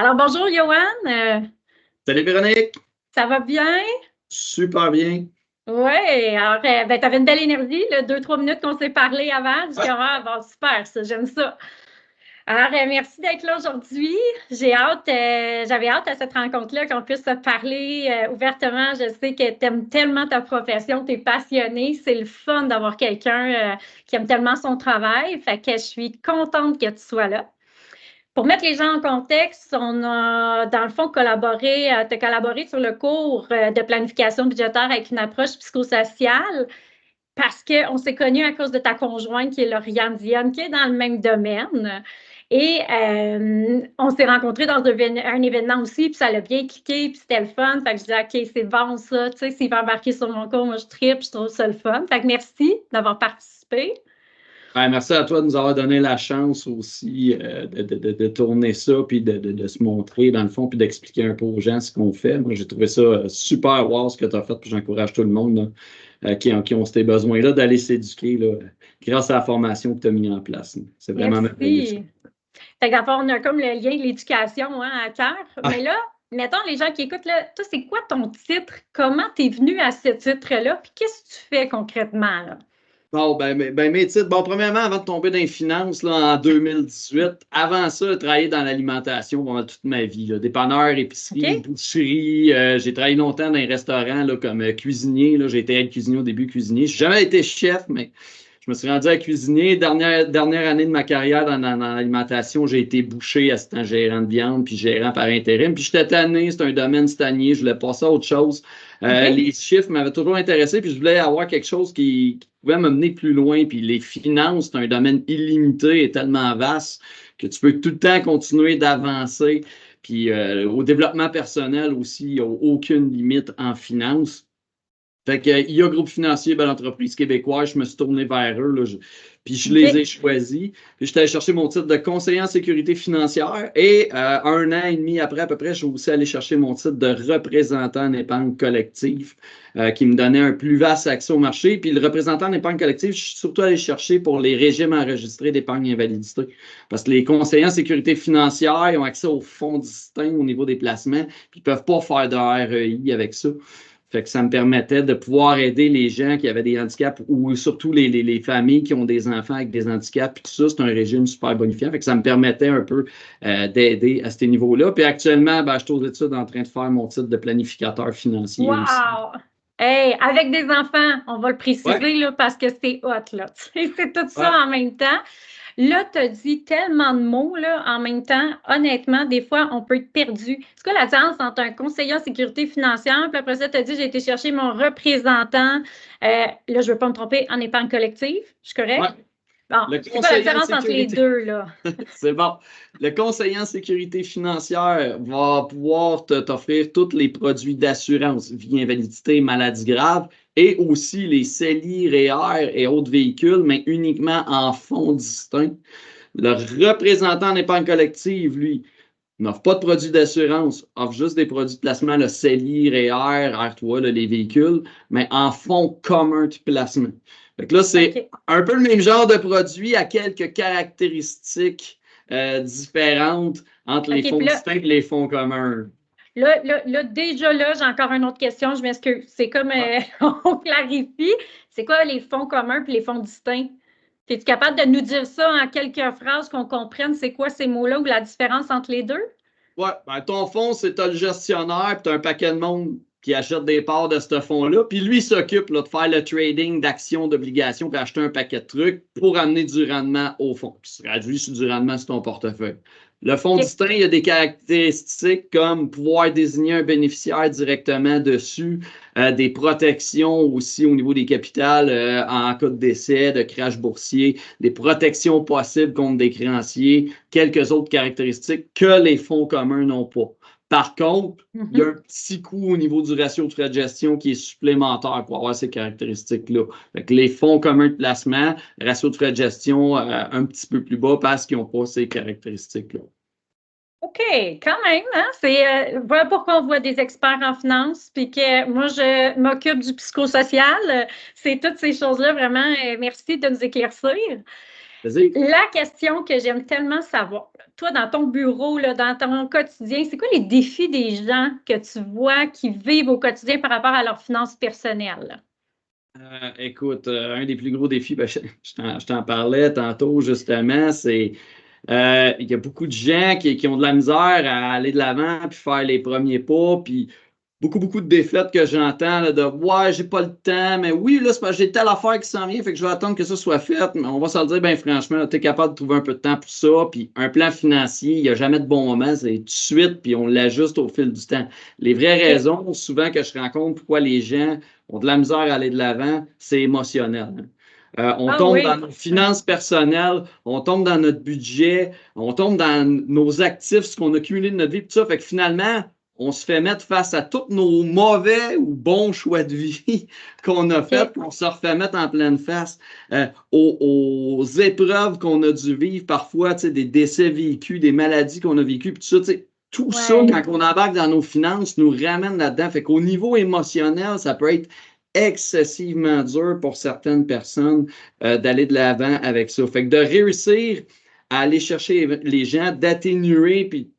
Alors, bonjour, Johan. Salut Véronique, Ça va bien? super bien. Oui, alors, tu avais une belle énergie, là, 2-3 minutes qu'on s'est parlé avant. Je dis, Ouais. ah, bon, super, ça, j'aime ça. Alors, merci d'être là aujourd'hui. J'avais hâte à cette rencontre-là qu'on puisse se parler ouvertement. Je sais que tu aimes tellement ta profession, tu es passionné. C'est le fun d'avoir quelqu'un qui aime tellement son travail. Fait que je suis contente que tu sois là. Pour mettre les gens en contexte, on a, dans le fond, collaboré sur le cours de planification budgétaire avec une approche psychosociale parce qu'on s'est connus à cause de ta conjointe qui est Lauriane Dionne, qui est dans le même domaine. Et on s'est rencontrés dans un événement aussi, puis ça l'a bien cliqué, puis c'était le fun. Fait que je disais, OK, c'est bon ça, tu sais, s'il va embarquer sur mon cours, moi je tripe, je trouve ça le fun. Fait que merci d'avoir participé. Ouais, merci à toi de nous avoir donné la chance aussi de tourner ça, puis de se montrer dans le fond, puis d'expliquer un peu aux gens ce qu'on fait. Moi, j'ai trouvé ça super wow ce que tu as fait, puis j'encourage tout le monde là, qui ont ces besoins-là d'aller s'éduquer là, grâce à la formation que tu as mis en place. C'est vraiment merveilleux ça. Merci. Fait qu'en fait, on a comme le lien de l'éducation à cœur. Ah, Mais là, mettons les gens qui écoutent, là, toi, c'est quoi ton titre? Comment tu es venu à ce titre-là? Puis qu'est-ce que tu fais concrètement, là? bon, mes titres. Bon, premièrement, avant de tomber dans les finances là, en 2018, avant ça, j'ai travaillé dans l'alimentation pendant toute ma vie. Là, dépanneur, épicerie, OK? boucherie. J'ai travaillé longtemps dans les restaurants là, comme cuisinier. Là, j'ai été aide-cuisinier au début, cuisinier. Je n'ai jamais été chef, mais je me suis rendu à cuisinier. Dernière année de ma carrière dans l'alimentation, j'ai été boucher, assistant gérant de viande, puis gérant par intérim. Puis j'étais tanné, c'est un domaine stagné, je voulais passer à autre chose. OK? Les chiffres m'avaient toujours intéressé, puis je voulais avoir quelque chose qui pouvait me mener plus loin. Puis les finances, c'est un domaine illimité et tellement vaste que tu peux tout le temps continuer d'avancer. Puis au développement personnel aussi, il n'y a aucune limite en finance. Fait que IA Groupe Financier, belle entreprise québécoise, je me suis tourné vers eux, là, puis je les ai OK? choisis. Puis j'étais allé chercher mon titre de conseiller en sécurité financière et 1 an et demi après, à peu près, je suis aussi allé chercher mon titre de représentant en épargne collective qui me donnait un plus vaste accès au marché. Puis le représentant en épargne collective, je suis surtout allé chercher pour les régimes enregistrés d'épargne invalidité. Parce que les conseillers en sécurité financière ils ont accès aux fonds distincts au niveau des placements, puis ils ne peuvent pas faire de REI avec ça. Fait que ça me permettait de pouvoir aider les gens qui avaient des handicaps ou surtout les familles qui ont des enfants avec des handicaps. Puis tout ça, c'est un régime super bonifiant. Fait que ça me permettait un peu d'aider à ce niveau-là. Puis actuellement, je suis aux études en train de faire mon titre de planificateur financier aussi. Wow! Hey, avec des enfants, on va le Ouais. préciser là, parce que c'est hot, là. C'est tout ça Ouais. en même temps. Là, tu as dit tellement de mots là, en même temps. Honnêtement, des fois, on peut être perdu. C'est quoi la différence entre un conseiller en sécurité financière, puis après ça, tu as dit j'ai été chercher mon représentant, là, je ne veux pas me tromper, en épargne collective. Je suis Ouais. correct? Bon, Le c'est quoi la conseiller en différence entre les sécurité. deux, là? C'est bon. Le conseiller en sécurité financière va pouvoir t'offrir tous les produits d'assurance, vie invalidité, maladie grave, et aussi les CELI, REER et autres véhicules, mais uniquement en fonds distincts. Le représentant en épargne collective, lui, n'offre pas de produits d'assurance, offre juste des produits de placement, le CELI, REER, R3, là, les véhicules, mais en fonds communs de placement. Fait que là, c'est OK. un peu le même genre de produit à quelques caractéristiques différentes entre les OK, fonds puis là, distincts et les fonds communs. déjà là, j'ai encore une autre question. Je m'excuse. C'est comme Ouais. on clarifie. C'est quoi les fonds communs et les fonds distincts? Es-tu capable de nous dire ça en quelques phrases qu'on comprenne c'est quoi ces mots-là ou la différence entre les deux? Ouais, ton fonds, c'est le gestionnaire, puis tu as un paquet de monde qui achète des parts de ce fonds-là. Puis lui, il s'occupe là, de faire le trading d'actions, d'obligations, puis acheter un paquet de trucs pour amener du rendement au fonds. Puis se traduit sur du rendement sur ton portefeuille. Le fonds OK. distinct, il y a des caractéristiques comme pouvoir désigner un bénéficiaire directement dessus, des protections aussi au niveau des capitales en cas de décès, de crash boursier, des protections possibles contre des créanciers, quelques autres caractéristiques que les fonds communs n'ont pas. Par contre, il y a un petit coût au niveau du ratio de frais de gestion qui est supplémentaire pour avoir ces caractéristiques-là. Les fonds communs de placement, ratio de frais de gestion un petit peu plus bas parce qu'ils n'ont pas ces caractéristiques-là. OK, quand même, hein? C'est voilà pourquoi on voit des experts en finance, puis que moi, je m'occupe du psychosocial. C'est toutes ces choses-là, vraiment. Merci de nous éclaircir. Vas-y. La question que j'aime tellement savoir, toi, dans ton bureau, là, dans ton quotidien, c'est quoi les défis des gens que tu vois qui vivent au quotidien par rapport à leurs finances personnelles? Écoute, un des plus gros défis, ben, je t'en parlais tantôt justement, c'est il y a beaucoup de gens qui ont de la misère à aller de l'avant puis faire les premiers pas, puis beaucoup de défaites que j'entends là, de ouais, j'ai pas le temps, mais oui, là, c'est parce que j'ai telle affaire qui s'en vient, fait que je vais attendre que ça soit fait. Mais on va se le dire, ben franchement, tu es capable de trouver un peu de temps pour ça. Puis un plan financier, il n'y a jamais de bon moment, c'est tout de suite, puis on l'ajuste au fil du temps. Les vraies OK. raisons, souvent que je rencontre pourquoi les gens ont de la misère à aller de l'avant, c'est émotionnel. Hein. On Ah tombe dans oui. nos finances personnelles, on tombe dans notre budget, on tombe dans nos actifs, ce qu'on a cumulé de notre vie, tout ça. Fait que finalement, on se fait mettre face à tous nos mauvais ou bons choix de vie qu'on a fait, OK. puis on se refait mettre en pleine face aux épreuves qu'on a dû vivre, parfois des décès vécus, des maladies qu'on a vécues, puis tout ça, tout ça, Ouais. quand on embarque dans nos finances, nous ramène là-dedans. Fait qu'au niveau émotionnel, ça peut être excessivement dur pour certaines personnes d'aller de l'avant avec ça. Fait que de réussir à aller chercher les gens, d'atténuer, puis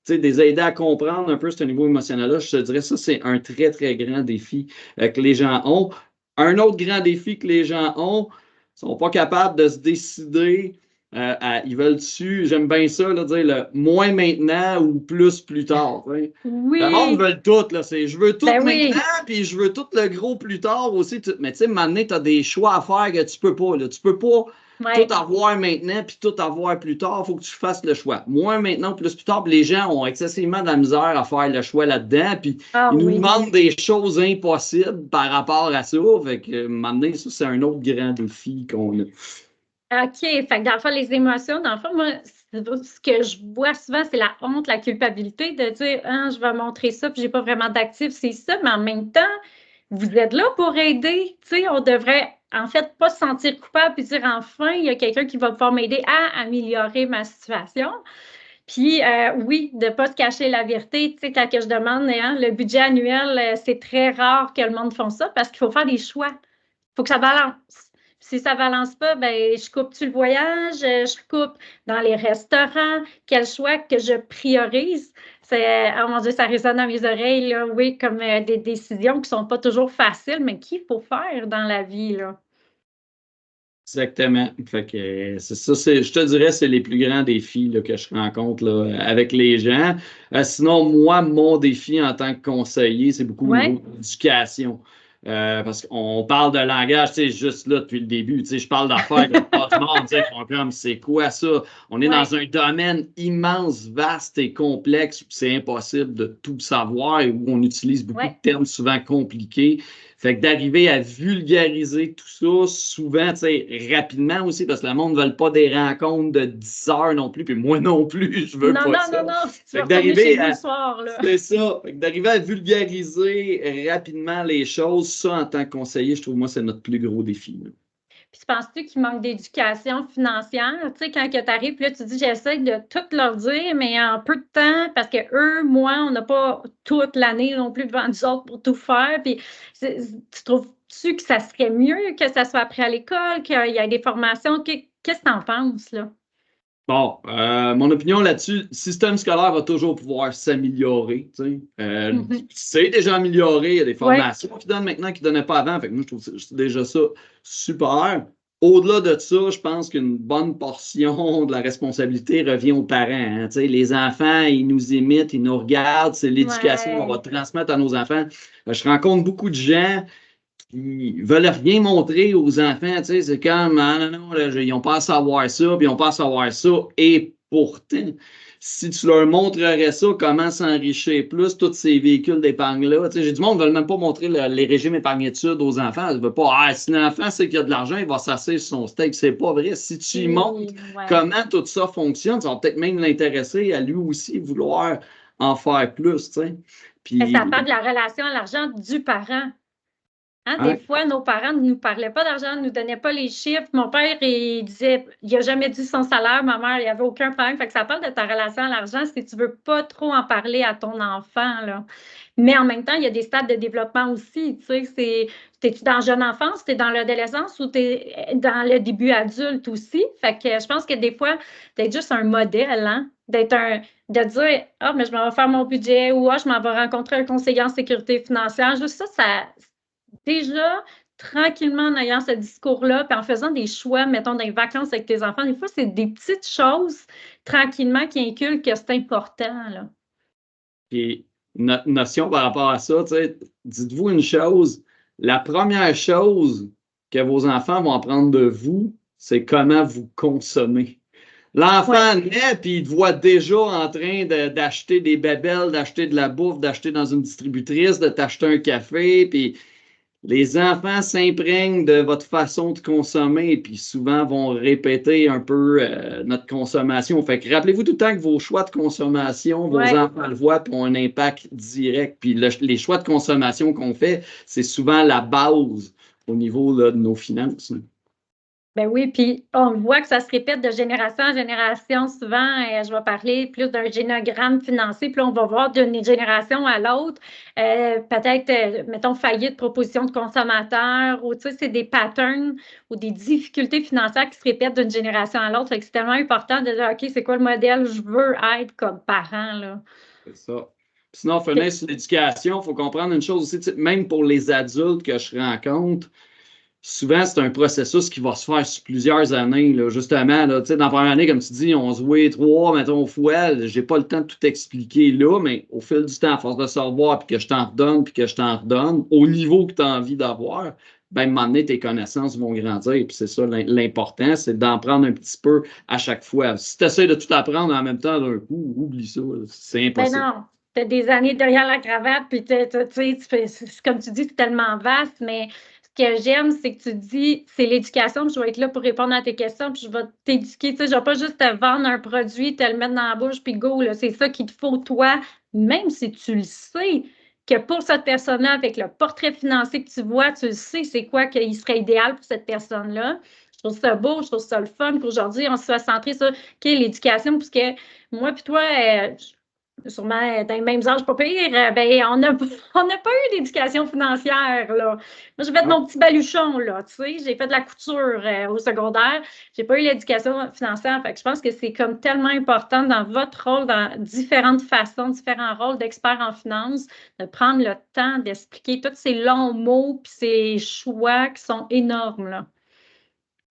de les aider à comprendre un peu ce niveau émotionnel-là, je te dirais ça, c'est un très grand défi que les gens ont. Un autre grand défi que les gens ont, ils ne sont pas capables de se décider. Ils veulent dessus, j'aime bien ça, là, dire le moins maintenant ou plus tard. T'sais. Le monde Oui. veut tout, là. C'est je veux tout Ben maintenant, oui. puis je veux tout le gros plus tard aussi. Mais tu sais, maintenant, tu as des choix à faire que tu peux pas. Là. Tu peux pas tout Ouais. avoir maintenant puis tout avoir plus tard. Il faut que tu fasses le choix. Moins maintenant, plus tard. Puis les gens ont excessivement de la misère à faire le choix là-dedans. Puis Ah ils nous oui. demandent des choses impossibles par rapport à ça. Fait que maintenant, ça, c'est un autre grand défi qu'on a. OK. Fait que dans le fond, les émotions, dans le fond, moi, ce que je vois souvent, c'est la honte, la culpabilité de dire: «Ah, je vais montrer ça, puis j'ai pas vraiment d'actifs», c'est ça, mais en même temps, vous êtes là pour aider. Tu sais, on devrait, en fait, pas se sentir coupable puis dire: «Enfin, il y a quelqu'un qui va pouvoir m'aider à améliorer ma situation». Puis, oui, de ne pas se cacher la vérité. Tu sais, quand que je demande, hein, le budget annuel, c'est très rare que le monde fasse ça parce qu'il faut faire des choix. Il faut que ça balance. Si ça ne balance pas, ben je coupe-tu le voyage, je coupe dans les restaurants, quel choix que je priorise? C'est oh mon Dieu, ça résonne dans mes oreilles, là, oui, comme, des décisions qui ne sont pas toujours faciles, mais qu'il faut faire dans la vie, là. Exactement. Fait que c'est ça, je te dirais, c'est les plus grands défis là, que je rencontre là, avec les gens. Sinon, moi, mon défi en tant que conseiller, c'est beaucoup au niveau Ouais, de l'éducation. Parce qu'on parle de langage, tu sais, juste là depuis le début. Tu sais, je parle d'affaires que pas du monde, tu sais, font comme c'est quoi ça? On est ouais, dans un domaine immense, vaste et complexe où c'est impossible de tout savoir et où on utilise beaucoup de ouais. termes souvent compliqués. Fait que d'arriver à vulgariser tout ça, souvent, tu sais, rapidement aussi, parce que le monde ne veut pas des rencontres de 10 heures non plus, puis moi non plus, je veux Non, pas non, ça. non, non, tu Fait vas que retourner chez d'arriver vous le à, soir, là. c'est ça, fait que d'arriver à vulgariser rapidement les choses, ça, en tant que conseiller, je trouve, moi, c'est notre plus gros défi. Là. Puis penses-tu qu'il manque d'éducation financière? Tu sais, quand tu arrives, puis là, tu dis: «J'essaie de tout leur dire, mais en peu de temps», parce que eux, moi, on n'a pas toute l'année non plus devant nous autres pour tout faire. Puis tu trouves-tu que ça serait mieux que ça soit appris à l'école, qu'il y ait des formations? Qu'est-ce que tu en penses, là? Bon, mon opinion là-dessus, le système scolaire va toujours pouvoir s'améliorer. Tu sais. Mmh. C'est déjà amélioré. Il y a des Ouais, formations qui donnent maintenant qui ne donnaient pas avant. Fait que moi, je trouve c'est déjà ça super. Au-delà de ça, je pense qu'une bonne portion de la responsabilité revient aux parents. Hein. Tu sais, les enfants, ils nous imitent, ils nous regardent. C'est l'éducation qu'on va ouais, transmettre à nos enfants. Je rencontre beaucoup de gens ils veulent rien montrer aux enfants, tu sais, c'est comme, ah non, non, là, ils n'ont pas à savoir ça, puis ils n'ont pas à savoir ça, et pourtant, si tu leur montrerais ça, comment s'enrichir plus, tous ces véhicules d'épargne-là, tu sais, j'ai du monde qui ne veut même pas montrer les régimes épargne-études aux enfants, ils ne veulent pas, ah, si l'enfant sait qu'il y a de l'argent, il va s'asseoir sur son steak, c'est pas vrai, si tu lui montres puis ouais. comment tout ça fonctionne, ça va peut-être même l'intéresser à lui aussi vouloir en faire plus, tu sais, Ça parle puis, de la relation à l'argent du parent. Hein, des ouais, fois, nos parents ne nous parlaient pas d'argent, ne nous donnaient pas les chiffres. Mon père, il disait, il n'a jamais dit son salaire. Ma mère, il n'y avait aucun problème. Fait que ça parle de ta relation à l'argent si tu ne veux pas trop en parler à ton enfant, là. Mais en même temps, il y a des stades de développement aussi. Tu sais, t'es-tu dans la jeune enfance, t'es dans l'adolescence ou t'es dans le début adulte aussi? Fait que je pense que des fois, d'être juste un modèle, hein? De dire ah, mais je m'en vais faire mon budget ou ah, je m'en vais rencontrer un conseiller en sécurité financière. Juste ça déjà, tranquillement en ayant ce discours-là, puis en faisant des choix, mettons, dans les vacances avec tes enfants, des fois, c'est des petites choses tranquillement qui inculquent que c'est important, là. Puis, notre notion par rapport à ça, dites-vous une chose, la première chose que vos enfants vont apprendre de vous, c'est comment vous consommez. L'enfant naît, puis il te voit déjà en train d'acheter des bébelles, d'acheter de la bouffe, d'acheter dans une distributrice, de t'acheter un café, puis les enfants s'imprègnent de votre façon de consommer, puis souvent vont répéter un peu notre consommation. Fait que rappelez-vous tout le temps que vos choix de consommation, vos enfants le voient, puis ont un impact direct. Puis les choix de consommation qu'on fait, c'est souvent la base au niveau là, de nos finances. Ben oui, puis on voit que ça se répète de génération en génération. Souvent, je vais parler plus d'un génogramme financier, puis on va voir d'une génération à l'autre, peut-être, mettons, faillite, proposition de consommateur, ou tu sais, c'est des patterns ou des difficultés financières qui se répètent d'une génération à l'autre. C'est tellement important de dire, OK, c'est quoi le modèle je veux être comme parent, là? C'est ça. Sinon, finir sur l'éducation, il faut comprendre une chose aussi, même pour les adultes que je rencontre, souvent, c'est un processus qui va se faire sur plusieurs années. Là. Justement, là, dans la première année, comme tu dis, on se voit 3, mettons, fois. J'ai pas le temps de tout expliquer là, mais au fil du temps, à force de savoir, puis que je t'en redonne, puis que je t'en redonne, au niveau que tu as envie d'avoir, ben, à un moment donné, tes connaissances vont grandir. Puis c'est ça l'important, c'est d'en prendre un petit peu à chaque fois. Si tu essaies de tout apprendre en même temps d'un coup, oublie ça. C'est impossible. Ben non, tu as des années derrière la cravate, puis comme tu dis, c'est tellement vaste, mais ce que j'aime, c'est que tu dis, c'est l'éducation, puis je vais être là pour répondre à tes questions, puis je vais t'éduquer. Je ne vais pas juste te vendre un produit, te le mettre dans la bouche, puis go, c'est ça qu'il te faut, toi, même si tu le sais que pour cette personne-là, avec le portrait financier que tu vois, tu le sais c'est quoi qu'il serait idéal pour cette personne-là. Je trouve ça beau, je trouve ça le fun qu'aujourd'hui, on se soit centré sur l'éducation, puisque moi puis toi, sûrement dans les mêmes âges, pas pire, ben, on n'a pas eu d'éducation financière, là. Moi, j'ai fait mon petit baluchon, là, tu sais, j'ai fait de la couture au secondaire, j'ai pas eu l'éducation financière, fait que je pense que c'est comme tellement important dans votre rôle, dans différentes façons, différents rôles d'expert en finance, de prendre le temps d'expliquer tous ces longs mots puis ces choix qui sont énormes, là.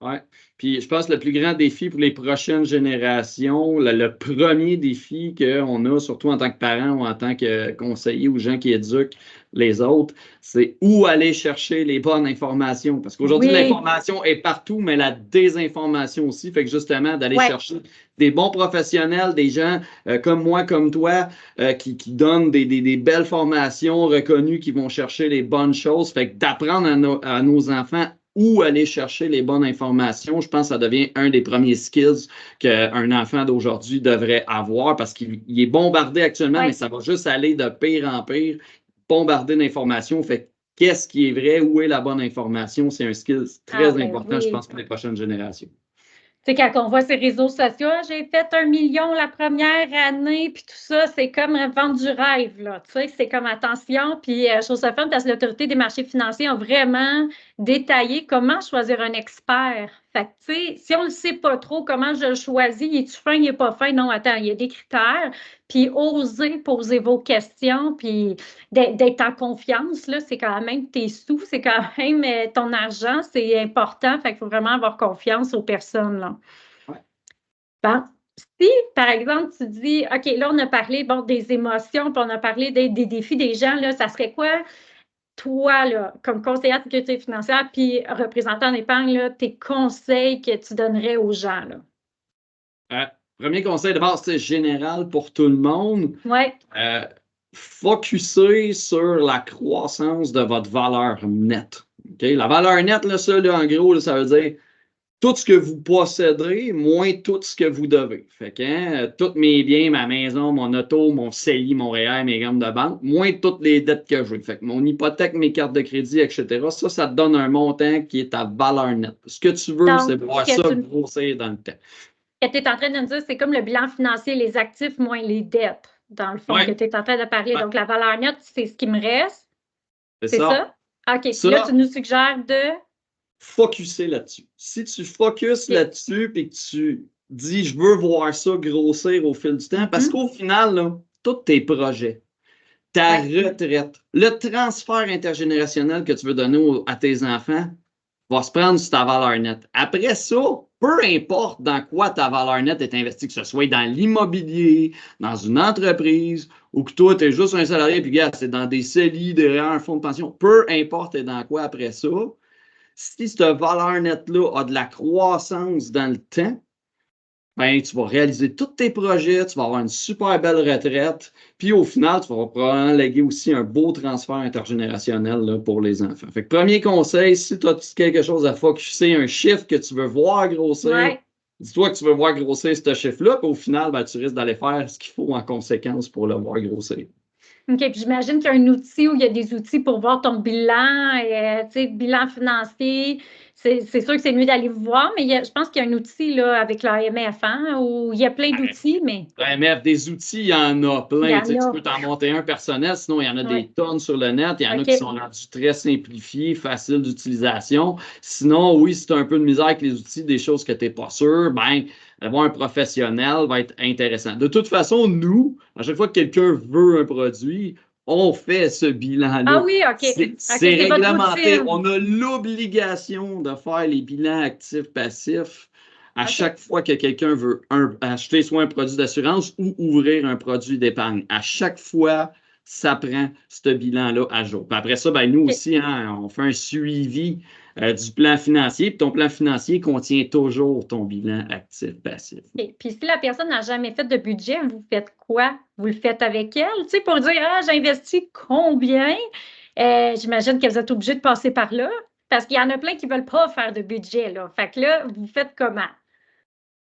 Oui. Puis je pense que le plus grand défi pour les prochaines générations, le premier défi qu'on a, surtout en tant que parent ou en tant que conseiller ou gens qui éduquent les autres, c'est où aller chercher les bonnes informations. Parce qu'aujourd'hui, l'information est partout, mais la désinformation aussi. Fait que justement, d'aller chercher des bons professionnels, des gens comme moi, comme toi, qui donnent des belles formations reconnues, qui vont chercher les bonnes choses. Fait que d'apprendre à nos enfants où aller chercher les bonnes informations, je pense que ça devient un des premiers skills qu'un enfant d'aujourd'hui devrait avoir parce qu'il est bombardé actuellement, mais ça va juste aller de pire en pire, bombardé d'informations. Fait qu'est-ce qui est vrai, où est la bonne information, c'est un skill très important, je pense, pour les prochaines générations. Tu sais, quand on voit ces réseaux sociaux, j'ai fait 1 million la première année, puis tout ça, c'est comme vendre du rêve, là. Tu sais, c'est comme attention. Puis, je trouve ça fun parce que l'Autorité des marchés financiers a vraiment détaillé comment choisir un expert. Fait que, tu sais, si on ne sait pas trop comment je le choisis, il est-tu fin, il n'est pas fin? Non, attends, il y a des critères. Puis, osez poser vos questions, puis d'être en confiance, là, c'est quand même tes sous, c'est quand même ton argent, c'est important. Fait qu'il faut vraiment avoir confiance aux personnes, là. Bon, si, par exemple, tu dis, OK, là, on a parlé, bon, des émotions, puis on a parlé des défis des gens, là, ça serait quoi, toi, là, comme conseillère de sécurité financière, puis représentant d'épargne, là, tes conseils que tu donnerais aux gens, là? Premier conseil, d'abord, c'est général pour tout le monde. Oui. Focuser sur la croissance de votre valeur nette. Okay? La valeur nette, là, ça, là, en gros, là, ça veut dire tout ce que vous posséderez, moins tout ce que vous devez. Fait que, tous mes biens, ma maison, mon auto, mon CELI, mon REER, mes gammes de banque, moins toutes les dettes que j'ai. Fait que mon hypothèque, mes cartes de crédit, etc., ça te donne un montant qui est ta valeur nette. Ce que tu veux, c'est voir ça grossir dans le temps. Ce que tu es en train de me dire, c'est comme le bilan financier, les actifs moins les dettes. dans le fond, Ouais. que tu es en train de parler. Ouais. Donc, la valeur nette, c'est ce qui me reste. C'est C'est ça. ça? OK. Puis Ça, là, tu nous suggères de... focuser là-dessus. Si tu focuses OK. là-dessus et que tu dis, je veux voir ça grossir au fil du temps, parce qu'au final, là, tous tes projets, ta retraite, le transfert intergénérationnel que tu veux donner à tes enfants va se prendre sur ta valeur nette. Après ça, peu importe dans quoi ta valeur nette est investie, que ce soit dans l'immobilier, dans une entreprise, ou que toi, tu es juste un salarié, puis gars, c'est dans des CELI, derrière un fonds de pension, peu importe t'es dans quoi après ça, si cette valeur nette-là a de la croissance dans le temps, ben, tu vas réaliser tous tes projets, tu vas avoir une super belle retraite, puis au final, tu vas probablement léguer aussi un beau transfert intergénérationnel là, pour les enfants. Fait que premier conseil, si tu as quelque chose à focuser, un chiffre que tu veux voir grossir, dis-toi que tu veux voir grossir ce chiffre-là, puis au final, ben, tu risques d'aller faire ce qu'il faut en conséquence pour le voir grossir. OK, puis j'imagine qu'il y a un outil où il y a des outils pour voir ton bilan, tu sais, bilan financier. C'est sûr que c'est mieux d'aller vous voir, mais je pense qu'il y a un outil là, avec l'AMF, hein, où il y a plein d'outils, mais... L'AMF, des outils, il y en a Il y plein. en Tu a. peux t'en monter un personnel, sinon il y en a Ouais. des tonnes sur le net. Il y en a OK. qui sont rendus très simplifiés, faciles d'utilisation. Sinon, oui, si tu as un peu de misère avec les outils, des choses que tu n'es pas sûr, ben, avoir un professionnel va être intéressant. De toute façon, nous, à chaque fois que quelqu'un veut un produit, on fait ce bilan-là. Ah oui, OK. C'est c'est votre réglementé. routine. On a l'obligation de faire les bilans actifs-passifs à chaque fois que quelqu'un veut acheter soit un produit d'assurance ou ouvrir un produit d'épargne. À chaque fois, ça prend ce bilan-là à jour. Puis après ça, ben, nous aussi, hein, on fait un suivi du plan financier. Puis ton plan financier contient toujours ton bilan actif-passif. Okay. Puis si la personne n'a jamais fait de budget, vous faites quoi? Vous le faites avec elle, tu sais, pour dire, ah, j'investis combien? J'imagine que vous êtes obligé de passer par là, parce qu'il y en a plein qui ne veulent pas faire de budget, là. Fait que là, vous faites comment?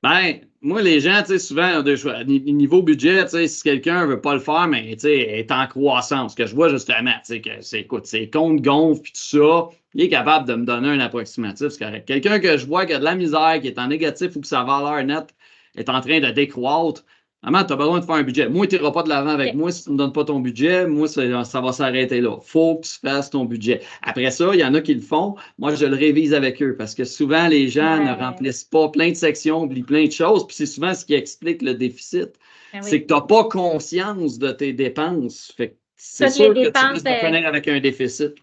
Ben, moi, les gens, tu sais, souvent, ont des choix. Niveau budget, tu sais, si quelqu'un veut pas le faire, mais, tu sais, est en croissance. Ce que je vois, justement, tu sais, que écoute, ses comptes gonflent puis tout ça, il est capable de me donner un approximatif, c'est correct. Quelqu'un que je vois qui a de la misère, qui est en négatif ou que sa valeur nette est en train de décroître, vraiment, tu as besoin de faire un budget. Moi, tu n'iras pas de l'avant avec moi si tu ne me donnes pas ton budget. Moi, ça va s'arrêter là. Il faut que tu fasses ton budget. Après ça, il y en a qui le font. Moi, je le révise avec eux parce que souvent, les gens ne remplissent pas plein de sections, oublient plein de choses. Puis c'est souvent ce qui explique le déficit. C'est que tu n'as pas conscience de tes dépenses. Fait que c'est sûr que tu risques de finir avec un déficit.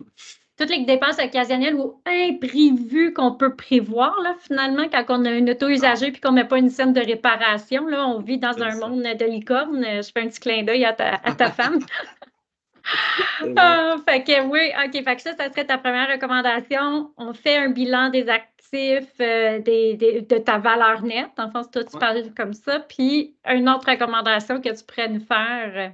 Toutes les dépenses occasionnelles ou imprévues qu'on peut prévoir, là, finalement, quand on a une auto usagée et qu'on ne met pas une scène de réparation, là, on vit dans un monde de licorne. Je fais un petit clin d'œil à ta femme. Fait que oui, OK. Fait que ça serait ta première recommandation. On fait un bilan des actifs, de ta valeur nette. En fait, toi, tu parles comme ça. Puis, une autre recommandation que tu pourrais nous faire.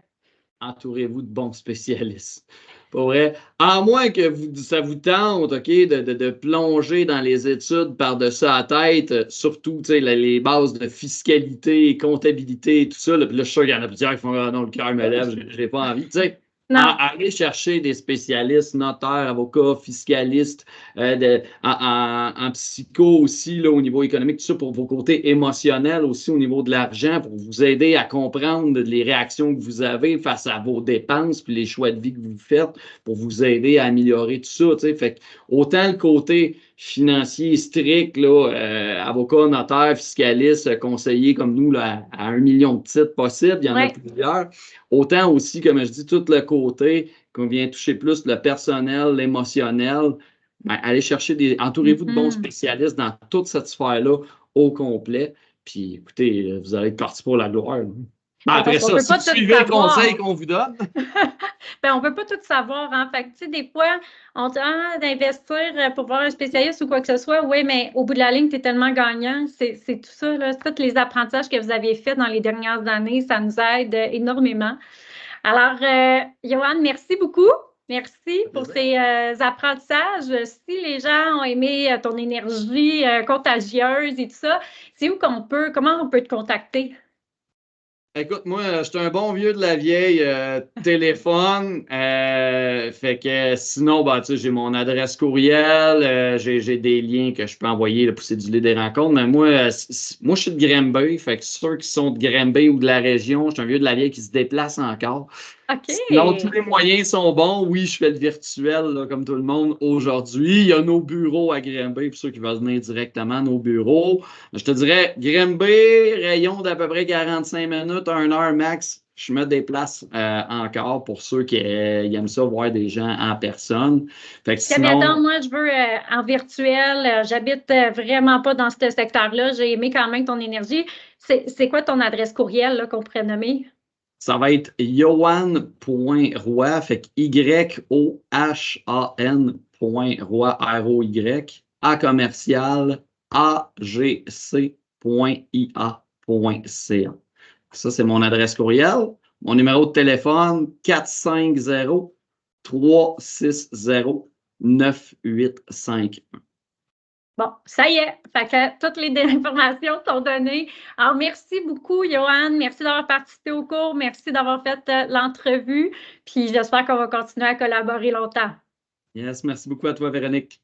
Entourez-vous de bons spécialistes. Pour vrai, à moins que ça vous tente, OK, de plonger dans les études par-dessus la tête, surtout, tu sais, les bases de fiscalité, comptabilité, tout ça. Là, puis là, je suis sûr qu'il y en a plusieurs qui font « Ah non, le cœur me lève, je n'ai pas envie. » Tu sais, aller chercher des spécialistes, notaires, avocats, fiscalistes, en psycho aussi, là, au niveau économique, tout ça pour vos côtés émotionnels aussi au niveau de l'argent, pour vous aider à comprendre les réactions que vous avez face à vos dépenses puis les choix de vie que vous faites pour vous aider à améliorer tout ça. Tu sais. Fait que, autant le côté financier strict, là, avocat, notaire, fiscaliste, conseiller comme nous là, à 1 million de titres possibles, il y en a plusieurs. Autant aussi, comme je dis, tout le côté qu'on vient toucher plus le personnel, l'émotionnel. Ben, allez chercher entourez-vous de bons spécialistes dans toute cette sphère-là au complet. Puis écoutez, vous allez être parti pour la gloire. Ben, après ça, si vous suivez le conseil qu'on vous donne. Ben, on ne peut pas tout savoir. Hein? Fait que, tu sais, des fois, on dit d'investir pour voir un spécialiste ou quoi que ce soit. Oui, mais au bout de la ligne, tu es tellement gagnant. C'est tout ça, là. Tous les apprentissages que vous avez faits dans les dernières années, ça nous aide énormément. Alors, Johan, merci beaucoup. Merci pour ces apprentissages. Si les gens ont aimé ton énergie contagieuse et tout ça, c'est où comment on peut te contacter? Écoute, moi, je suis un bon vieux de la vieille téléphone. Fait que sinon, bah, tu sais, j'ai mon adresse courriel, j'ai des liens que je peux envoyer là, pour séduire des rencontres. Mais moi, moi, je suis de Granby. Fait que ceux qui sont de Granby ou de la région, je suis un vieux de la vieille qui se déplace encore. Sinon, tous OK. les moyens sont bons. Oui, je fais le virtuel, là, comme tout le monde aujourd'hui. Il y a nos bureaux à Granby, pour ceux qui veulent venir directement, nos bureaux. Je te dirais, Granby, rayon d'à peu près 45 minutes, 1 heure max. Je me déplace encore pour ceux qui aiment ça, voir des gens en personne. Fait que Si, admettons, sinon, moi, je veux en virtuel, j'habite vraiment pas dans ce secteur-là. J'ai aimé quand même ton énergie. C'est quoi ton adresse courriel là, qu'on pourrait nommer? ça va être yohan.roy, fait que YOHAN.roy, R-O-Y, à commercial, agc.ia.ca. Ça, c'est mon adresse courriel. Mon numéro de téléphone, 450-360-9851. Bon, ça y est. Fait que toutes les informations sont données. Alors, merci beaucoup, Johan. Merci d'avoir participé au cours. Merci d'avoir fait l'entrevue. Puis j'espère qu'on va continuer à collaborer longtemps. Yes, merci beaucoup à toi, Véronique.